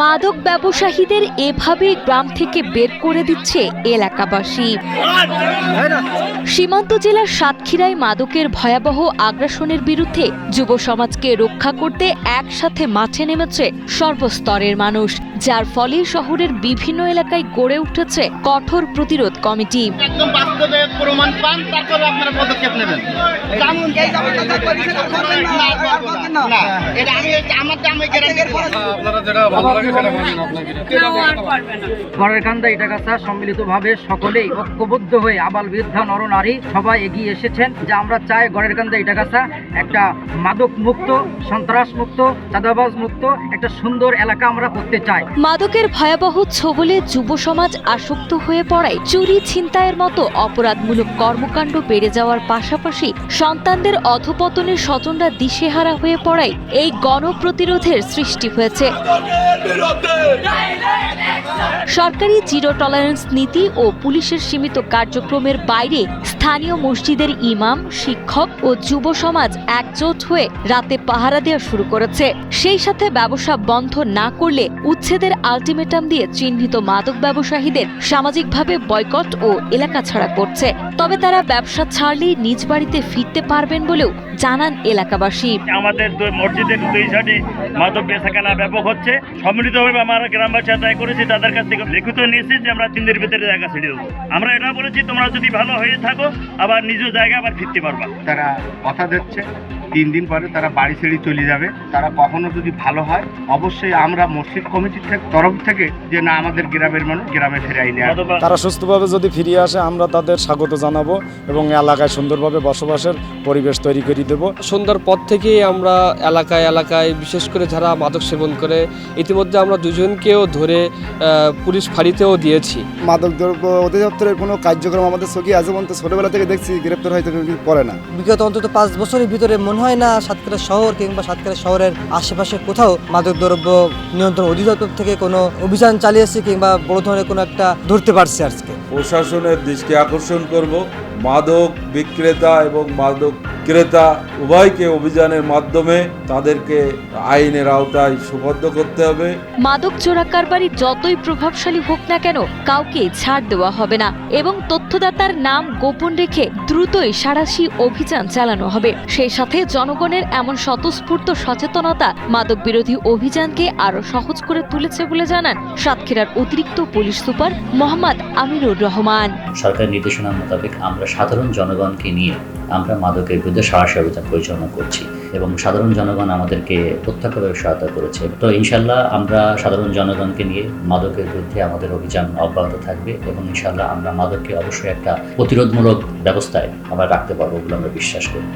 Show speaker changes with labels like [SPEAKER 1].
[SPEAKER 1] মাদক ব্যবসায়ীদের এভাবে গ্রাম থেকে বের করে দিচ্ছে এলাকাবাসী। সীমান্ত জেলার সাতক্ষীরায় মাদকের ভয়াবহ আগ্রাসনের বিরুদ্ধে যুব সমাজকে রক্ষা করতে একসাথে মাঠে নেমেছে সর্বস্তরের মানুষ, যার ফলে শহরের বিভিন্ন এলাকায় গড়ে উঠেছে কঠোর প্রতিরোধ কমিটি।
[SPEAKER 2] একদম বাস্তবে প্রমাণ পান, তারপরে আপনারা পদক্ষেপ নেবেন।
[SPEAKER 3] গড়েরকান্দা ইটাগাছা সম্মিলিতভাবে সকলেই ঐক্যবদ্ধ হয়ে আবাল বৃদ্ধা নরনারী সবাই এগিয়ে এসেছেন যে আমরা চাই গড়েরকান্দা ইটাগাছা একটা মাদক মুক্ত, সন্ত্রাস মুক্ত, চাঁদাবাজ মুক্ত একটা সুন্দর এলাকা আমরা করতে চাই।
[SPEAKER 1] মাদকের ভয়াবহ ছোবলে যুব সমাজ আসক্ত হয়ে পড়ায় চুরি ছিনতাইয়ের মতো অপরাধমূলক কর্মকাণ্ড বেড়ে যাওয়ার পাশাপাশি সন্তানদের অধপতনে স্বজনরা দিশেহারা হয়ে পড়ায় এই গণপ্রতিরোধের সৃষ্টি হয়েছে। সরকারি জিরো টলারেন্স নীতি ও পুলিশের সীমিত কার্যক্রমের বাইরে স্থানীয় মসজিদের ইমাম, শিক্ষক ও যুব সমাজ একজোট হয়ে রাতে পাহারা দেওয়া শুরু করেছে। সেই সাথে ব্যবসা বন্ধ না করলে উচ্ছেদের আলটিমেটাম দিয়ে চিহ্নিত মাদক ব্যবসায়ীদের সামাজিকভাবে বয়কট ও এলাকা ছাড়া করছে। তবে তারা ব্যবসা ছাড়লেই নিজ বাড়িতে ফিরতে পারবেন বলেও জানান এলাকাবাসী।
[SPEAKER 4] আমাদের মসজিদের দুই সাইডে মাদক বেচাকেনা ব্যাপক হচ্ছে। সম্মিলিতভাবে আমরা গ্রামবাসী আদায় করেছি, তাদের কাছ থেকে লিখিত নিয়েছি যে আমরা 3 দিনের ভিতরে জায়গা ছেড়ে দেবো। আমরা এটা বলেছি তোমরা যদি ভালো হয়ে থাকো আবার নিজ জায়গা আবার ফিরতে পারবা।
[SPEAKER 2] তারা কথা দিচ্ছে 3 দিন পরে তারা বাড়ি ছেড়ে চলে যাবে। তারা কখনো যদি ভালো হয় অবশ্যই আমরা মসজিদ কমিটির তরফ থেকে যে না আমাদের গ্রামের মানুষ গ্রামে ফিরে আইনে
[SPEAKER 5] তারা সুস্থভাবে যদি ফিরিয়ে আসে আমরা তাদের স্বাগত জানাবো এবং এলাকায় সুন্দরভাবে বসবাসের পরিবেশ তৈরি করে দেব।
[SPEAKER 6] সন্ধ্যার পর থেকেই আমরা এলাকায় এলাকায় বিশেষ করে যারা মাদক সেবন করে ইতিমধ্যে আমরা 2 জনকেও ধরে পুলিশ ফাঁড়িতেও দিয়েছি।
[SPEAKER 5] মাদক দ্রব্য অধিদপ্তরের কোনো কার্যক্রম আমাদের চোখে আজ পর্যন্ত ছোটবেলা থেকে দেখছি গ্রেপ্তার হয়তো করে না।
[SPEAKER 7] বিগত অন্তত 5 বছরের ভিতরে মনে হয় না সাতক্ষীরা শহর কিংবা সাতক্ষীরা শহরের আশেপাশে কোথাও মাদক দ্রব্য নিয়ন্ত্রণ অধিদপ্তর থেকে কোনো অভিযান চালিয়েছে কিংবা বড় ধরনের কোনো একটা ধরতে পারছে। আজকে
[SPEAKER 8] প্রশাসনের দৃষ্টি আকর্ষণ করব, মাদক বিক্রেতা এবং মাদক ক্রেতা উভয়কে অভিযানের মাধ্যমে তাদেরকে আইনের আওতায় সুবদ্ধ করতে হবে।
[SPEAKER 1] মাদক চোরা কারবারি যতই প্রভাবশালী হোক না কেন কাউকে ছাড় দেওয়া হবে না এবং তথ্যদাতার নাম গোপন রেখে দ্রুতই সাঁড়াশি অভিযান চালানো হবে। সেই সাথে জনগণের এমন স্বতঃস্ফূর্ত সচেতনতা মাদক বিরোধী অভিযানকে আরো সহজ করে তুলেছে বলে জানান সাতক্ষীরার অতিরিক্ত পুলিশ সুপার মোহাম্মদ আমিনুর রহমান।
[SPEAKER 9] সরকারের নির্দেশনা মোতাবেক আমরা সাধারণ জনগণকে নিয়ে আমরা মাদকের বিরুদ্ধে সাঁড়াশি অভিযান পরিচালনা করছি এবং সাধারণ জনগণ আমাদেরকে প্রত্যক্ষভাবে সহায়তা করেছে। তো ইনশাল্লাহ আমরা সাধারণ জনগণকে নিয়ে মাদকের বিরুদ্ধে আমাদের অভিযান অব্যাহত থাকবে এবং ইনশাল্লাহ আমরা মাদককে অবশ্যই একটা প্রতিরোধমূলক ব্যবস্থায় আমরা রাখতে পারবো বলে আমরা বিশ্বাস করি।